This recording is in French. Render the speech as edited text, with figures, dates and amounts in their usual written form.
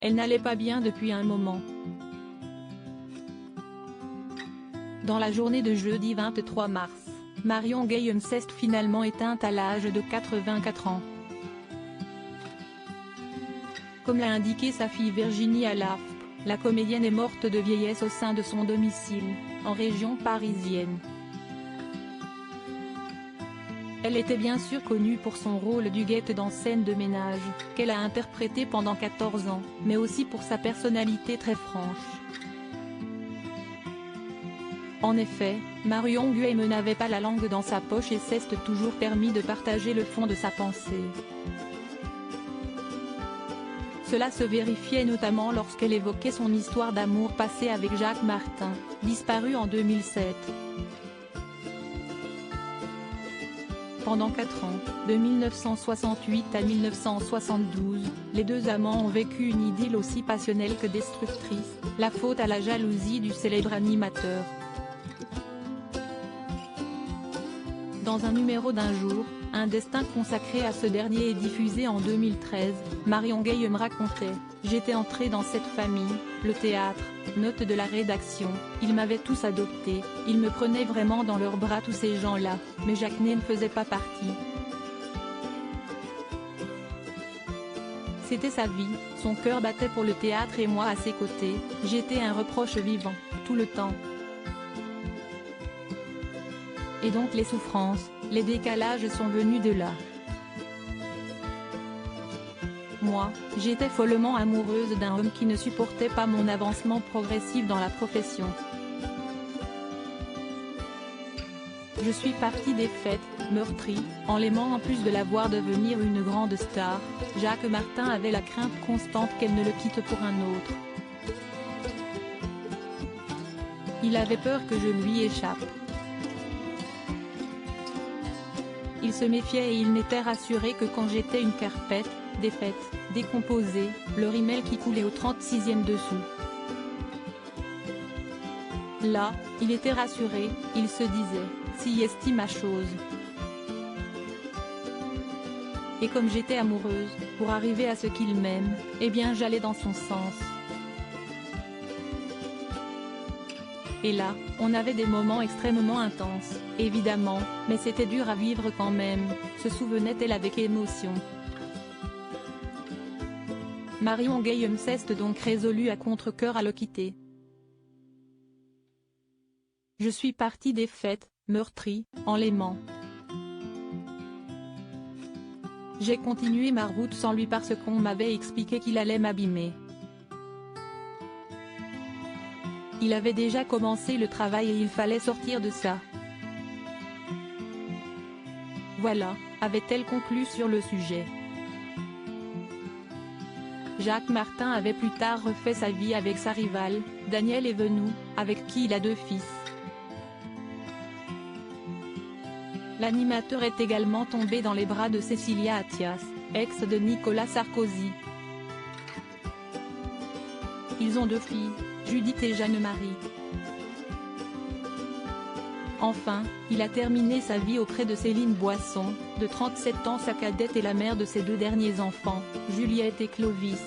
Elle n'allait pas bien depuis un moment. Dans la journée de jeudi 23 mars, Marion Guilhem s'est finalement éteinte à l'âge de 84 ans. Comme l'a indiqué sa fille Virginie à l'AFP, la comédienne est morte de vieillesse au sein de son domicile, en région parisienne. Elle était bien sûr connue pour son rôle d'Huguette dans Scène de ménage, qu'elle a interprété pendant 14 ans, mais aussi pour sa personnalité très franche. En effet, Marion Guilhem n'avait pas la langue dans sa poche et s'est toujours permis de partager le fond de sa pensée. Cela se vérifiait notamment lorsqu'elle évoquait son histoire d'amour passée avec Jacques Martin, disparu en 2007. Pendant 4 ans, de 1968 à 1972, les deux amants ont vécu une idylle aussi passionnelle que destructrice, la faute à la jalousie du célèbre animateur. Dans un numéro d'Un jour, un destin consacré à ce dernier et diffusé en 2013, Marion Guilhem racontait « J'étais entrée dans cette famille, le théâtre, note de la rédaction, ils m'avaient tous adopté, ils me prenaient vraiment dans leurs bras tous ces gens-là, mais Jacques ne faisait pas partie. C'était sa vie, son cœur battait pour le théâtre et moi à ses côtés, j'étais un reproche vivant, tout le temps. Et donc les souffrances, les décalages sont venus de là. Moi, j'étais follement amoureuse d'un homme qui ne supportait pas mon avancement progressif dans la profession. Je suis partie défaite, meurtrie, en l'aimant en plus de la voir devenir une grande star. Jacques Martin avait la crainte constante qu'elle ne le quitte pour un autre. Il avait peur que je lui échappe. Il se méfiait et il n'était rassuré que quand j'étais une carpette, défaite, décomposée, le rimel qui coulait au 36e dessous. Là, il était rassuré, il se disait, si estime ma chose. Et comme j'étais amoureuse, pour arriver à ce qu'il m'aime, eh bien j'allais dans son sens. Et là, on avait des moments extrêmement intenses, évidemment, mais c'était dur à vivre quand même, se souvenait-elle avec émotion. Marion Guilhem s'est donc résolue à contre-cœur à le quitter. Je suis partie défaite, meurtrie, en l'aimant. J'ai continué ma route sans lui parce qu'on m'avait expliqué qu'il allait m'abîmer. Il avait déjà commencé le travail et il fallait sortir de ça. Voilà, avait-elle conclu sur le sujet. Jacques Martin avait plus tard refait sa vie avec sa rivale, Danielle Evenou, avec qui il a 2 fils. L'animateur est également tombé dans les bras de Cécilia Attias, ex de Nicolas Sarkozy. Ils ont 2 filles, Judith et Jeanne-Marie. Enfin, il a terminé sa vie auprès de Céline Boisson, de 37 ans, sa cadette et la mère de ses 2 derniers enfants, Juliette et Clovis.